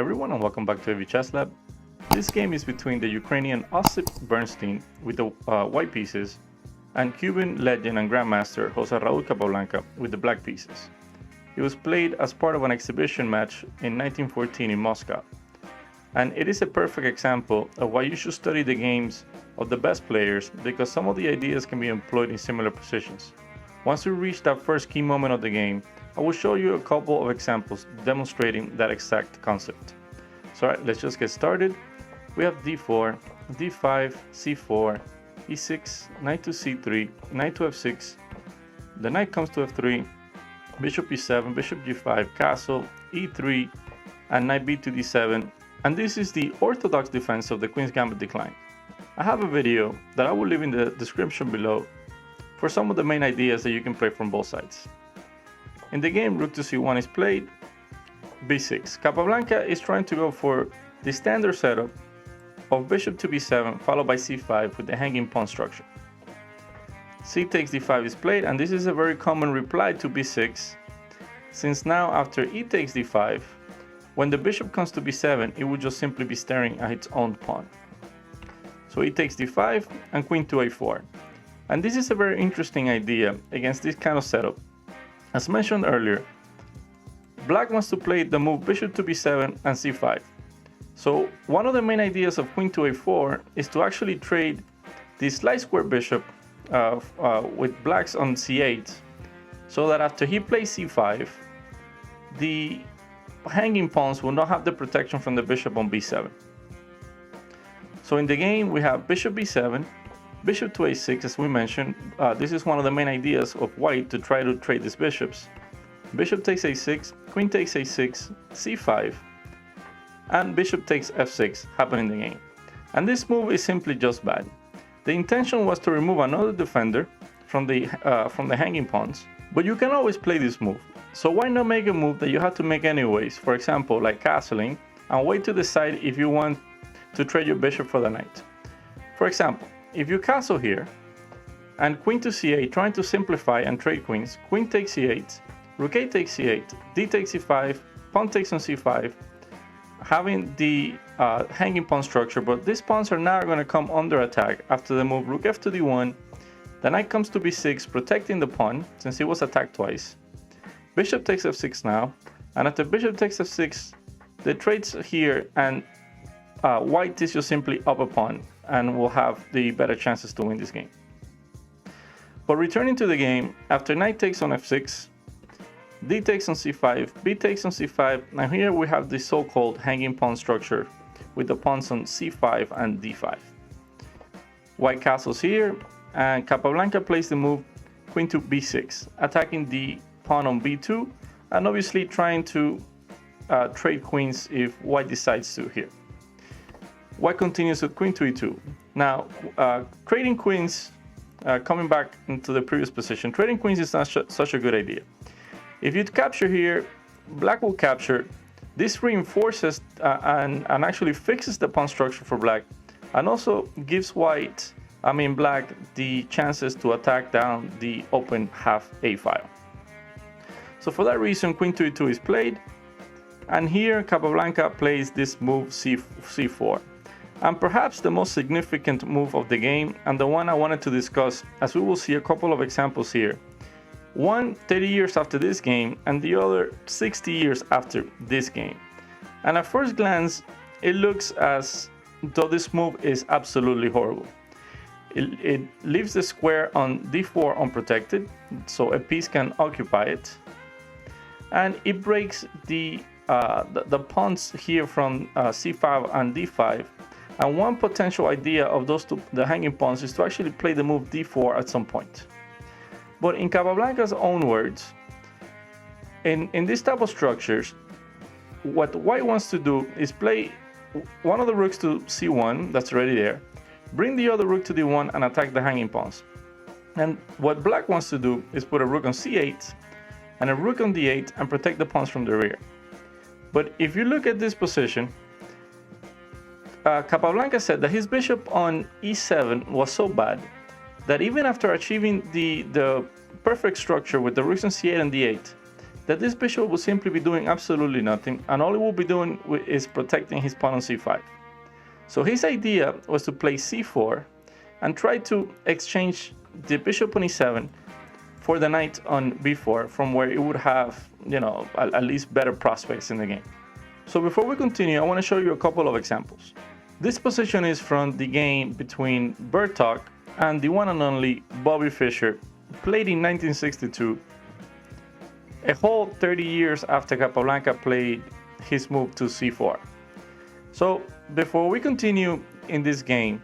everyone, and welcome back to Heavy Chess Lab. This game is between the Ukrainian Ossip Bernstein with the white pieces and Cuban legend and grandmaster Raul Capablanca with the black pieces. It was played as part of an exhibition match in 1914 in Moscow, and it is a perfect example of why you should study the games of the best players, because some of the ideas can be employed in similar positions. Once we reach that first key moment of the game, I will show you a couple of examples demonstrating that exact concept. So alright, let's just get started. We have d4, d5, c4, e6, knight to c3, knight to f6, the knight comes to f3, bishop e7, bishop g5, castle, e3, and knight b to d7, and this is the orthodox defense of the Queen's Gambit decline. I have a video that I will leave in the description below for some of the main ideas that you can play from both sides. In the game, rook to c1 is played, b6. Capablanca is trying to go for the standard setup of bishop to b7 followed by c5 with the hanging pawn structure. C takes d5 is played, and this is a very common reply to b6, since now after e takes d5, when the bishop comes to b7, it would just simply be staring at its own pawn. So e takes d5 and queen to a4. And this is a very interesting idea against this kind of setup. As mentioned earlier, black wants to play the move bishop to b7 and c5. So one of the main ideas of queen to a4 is to actually trade this light square bishop with blacks on c8, so that after he plays c5, the hanging pawns will not have the protection from the bishop on b7. So in the game we have bishop b7, bishop to a6, as we mentioned. This is one of the main ideas of white to try to trade these bishops. Bishop takes a6, queen takes a6, c5, and bishop takes f6 happen in the game. And this move is simply just bad. The intention was to remove another defender from the hanging pawns, but you can always play this move. So why not make a move that you have to make anyways, for example like castling, and wait to decide if you want to trade your bishop for the knight. For example, if you castle here, and queen to c8, trying to simplify and trade queens, queen takes c8, rook a takes c8, d takes c5, pawn takes on c5, having the hanging pawn structure, but these pawns are now going to come under attack after the move rook f to d1, the knight comes to b6, protecting the pawn since it was attacked twice. Bishop takes f6 now, and after bishop takes f6, the trades here, and white is just simply up a pawn and will have the better chances to win this game. But returning to the game, after knight takes on f6, d takes on c5, b takes on c5, and here we have the so-called hanging pawn structure with the pawns on c5 and d5. White castles here, and Capablanca plays the move queen to b6, attacking the pawn on b2, and obviously trying to trade queens if white decides to here. White continues with queen to e2. Now, trading queens, coming back into the previous position, trading queens is not such a good idea. If you capture here, black will capture. This reinforces and actually fixes the pawn structure for black, and also gives black the chances to attack down the open half a file. So for that reason, queen to e2 is played, and here Capablanca plays this move c4. And perhaps the most significant move of the game, and the one I wanted to discuss, as we will see a couple of examples here. One 30 years after this game, and the other 60 years after this game. And at first glance, it looks as though this move is absolutely horrible. It leaves the square on d4 unprotected, so a piece can occupy it. And it breaks the pawns here from c5 and d5. And one potential idea of those two, the hanging pawns, is to actually play the move d4 at some point. But in Capablanca's own words, in this type of structures, what white wants to do is play one of the rooks to c1, that's already there, bring the other rook to d1 and attack the hanging pawns. And what black wants to do is put a rook on c8 and a rook on d8 and protect the pawns from the rear. But if you look at this position, Capablanca said that his bishop on e7 was so bad that even after achieving the perfect structure with the rooks on c8 and d8, that this bishop will simply be doing absolutely nothing, and all it will be doing is protecting his pawn on c5. So his idea was to play c4 and try to exchange the bishop on e7 for the knight on b4, from where it would have, at least better prospects in the game. So before we continue, I want to show you a couple of examples. This position is from the game between Bertok and the one and only Bobby Fischer, played in 1962, a whole 30 years after Capablanca played his move to c4. So before we continue in this game,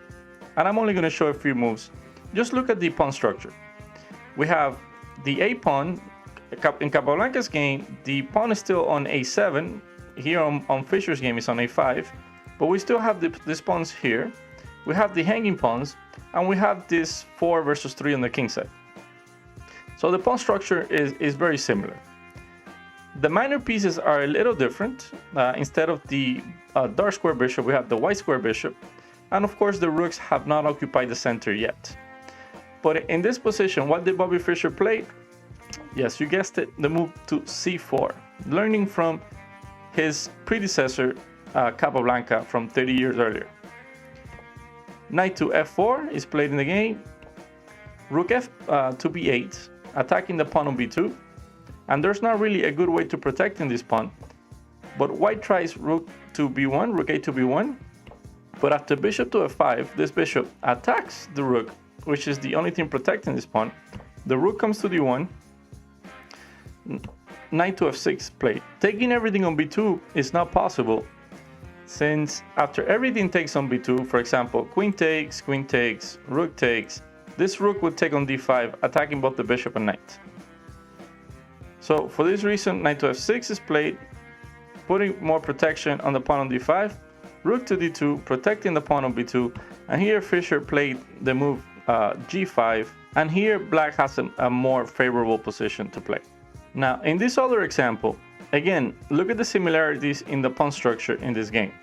and I'm only going to show a few moves, just look at the pawn structure. We have the a pawn. In Capablanca's game, the pawn is still on a7. Here on Fischer's game is on a5, but we still have these pawns here. We have the hanging pawns, and we have this 4 versus 3 on the king side. So the pawn structure is very similar. The minor pieces are a little different. Instead of the dark square bishop, we have the white square bishop, and of course the rooks have not occupied the center yet. But in this position, what did Bobby Fischer play? Yes, you guessed it, the move to c4, learning from his predecessor Capablanca from 30 years earlier. Knight to f4 is played in the game. Rook f to b8, attacking the pawn on b2. And there's not really a good way to protect in this pawn. But white tries rook to b1, rook a to b1. But after bishop to f5, this bishop attacks the rook, which is the only thing protecting this pawn. The rook comes to d1. Knight to f6 played. Taking everything on b2 is not possible, since after everything takes on b2, for example, queen takes, rook takes, this rook would take on d5, attacking both the bishop and knight. So for this reason, knight to f6 is played, putting more protection on the pawn on d5, rook to d2, protecting the pawn on b2, and here Fischer played the move g5, and here black has a more favorable position to play. Now, in this other example, again, look at the similarities in the pawn structure in this game.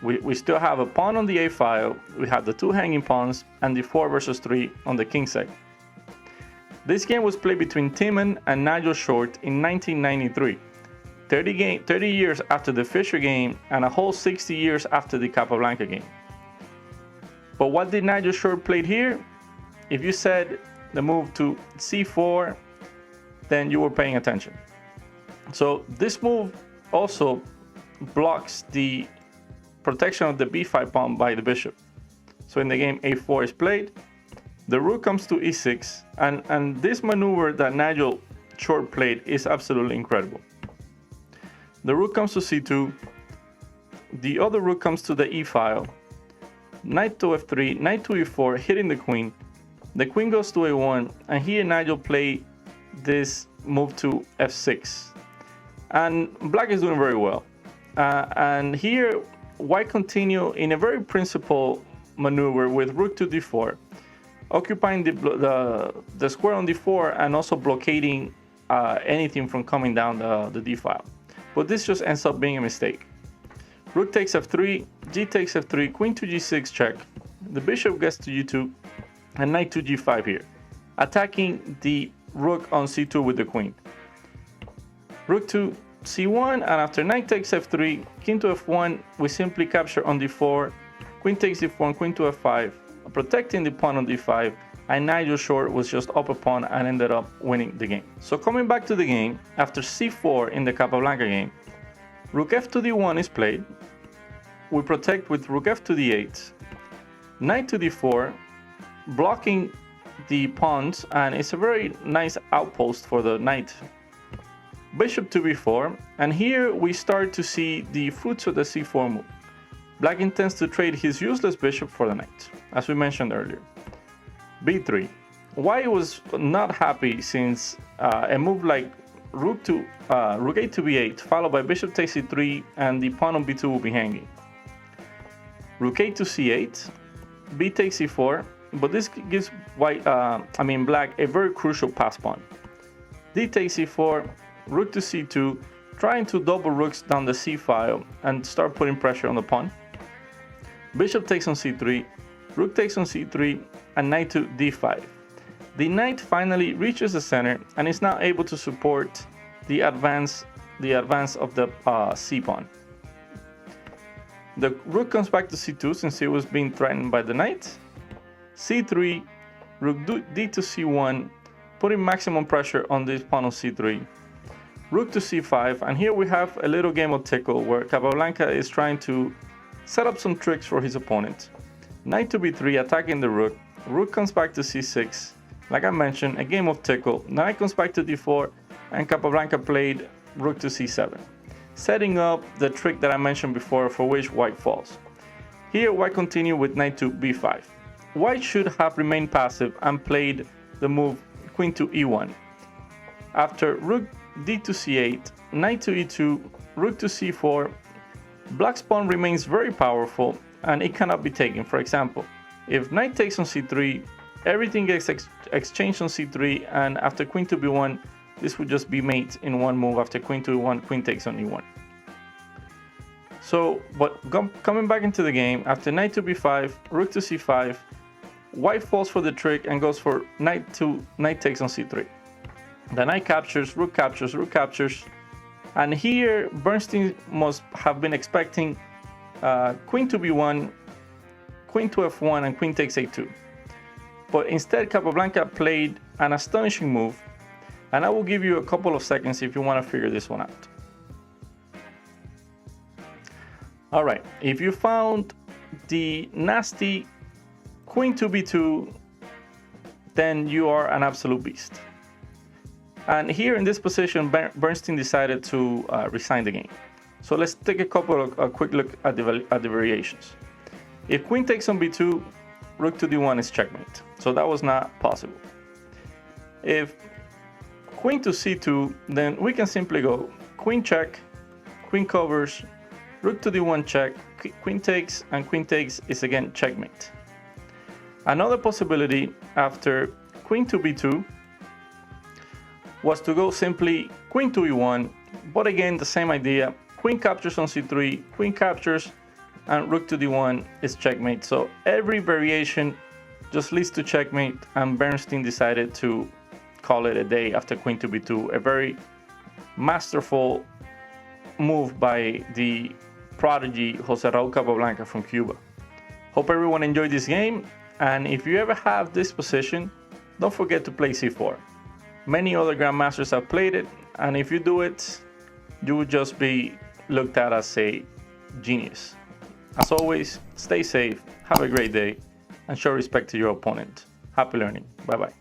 We still have a pawn on the a file, we have the two hanging pawns, and the 4 versus 3 on the king side. This game was played between Timon and Nigel Short in 1993, 30 years after the Fischer game and a whole 60 years after the Capablanca game. But what did Nigel Short play here? If you said the move to c4, then you were paying attention. So this move also blocks the protection of the b5 pawn by the bishop. So in the game, a4 is played, the rook comes to e6, and this maneuver that Nigel Short played is absolutely incredible. The rook comes to c2, the other rook comes to the e file, knight to f3, knight to e4, hitting the queen goes to a1, and here Nigel played this move to f6, and black is doing very well. And here white continue in a very principled maneuver with rook to d4, occupying the square on d4 and also blockading anything from coming down the d file. But this just ends up being a mistake. Rook takes f3, g takes f3, queen to g6 check, the bishop gets to g2, and knight to g5 here, attacking the rook on c2 with the queen. Rook to c1, and after knight takes f3, king to f1, we simply capture on d4, queen takes d4, queen to f5, protecting the pawn on d5, and Nigel Short was just up a pawn and ended up winning the game. So coming back to the game, after c4 in the Capablanca game, rook f to d1 is played, we protect with rook f to d8, knight to d4, blocking the pawns, and it's a very nice outpost for the knight. Bishop to b4, and here we start to see the fruits of the c4 move. Black intends to trade his useless bishop for the knight, as we mentioned earlier. b3. White was not happy, since a move like rook a to b8 followed by bishop takes c3 and the pawn on b2 will be hanging. Rook a to c8, b takes c4, but this gives black a very crucial pass pawn. D takes c4, rook to c2, trying to double rooks down the c file and start putting pressure on the pawn. Bishop takes on c3, rook takes on c3, and knight to d5. The knight finally reaches the center and is now able to support the advance of the c pawn. The rook comes back to c2 since it was being threatened by the knight. c3, rook d to c1, putting maximum pressure on this pawn on c3. Rook to c5, and here we have a little game of tickle where Capablanca is trying to set up some tricks for his opponent. Knight to b3, attacking the rook. Rook comes back to c6. Like I mentioned, a game of tickle. Knight comes back to d4, and Capablanca played rook to c7, setting up the trick that I mentioned before for which white falls. Here white continued with knight to b5. White should have remained passive and played the move queen to e1. After rook d to c8, knight to e2, rook to c4, black's pawn remains very powerful and it cannot be taken. For example, if knight takes on c3, everything gets exchanged on c3, and after queen to b1, this would just be mate in one move. After queen to e1, queen takes on e1. So, but coming back into the game, after knight to b5, rook to c5, white falls for the trick and goes for knight takes on c3. The knight captures, rook captures, and here Bernstein must have been expecting queen to b1, queen to f1, and queen takes a2. But instead, Capablanca played an astonishing move, and I will give you a couple of seconds if you want to figure this one out. All right, if you found the nasty queen to b2, then you are an absolute beast. And here in this position, Bernstein decided to resign the game. So let's take a quick look at the variations. If queen takes on b2, rook to d1 is checkmate. So that was not possible. If queen to c2, then we can simply go queen check, queen covers, rook to d1 check, queen takes, and queen takes is again checkmate. Another possibility after queen to b2 was to go simply queen to e1, but again the same idea, queen captures on c3, queen captures, and rook to d1 is checkmate. So every variation just leads to checkmate, and Bernstein decided to call it a day after queen to b2. A very masterful move by the prodigy Jose Raul Capablanca from Cuba. Hope everyone enjoyed this game, and if you ever have this position, don't forget to play c4. Many other grandmasters have played it, and if you do it, you would just be looked at as a genius. As always, stay safe, have a great day, and show respect to your opponent. Happy learning. Bye-bye.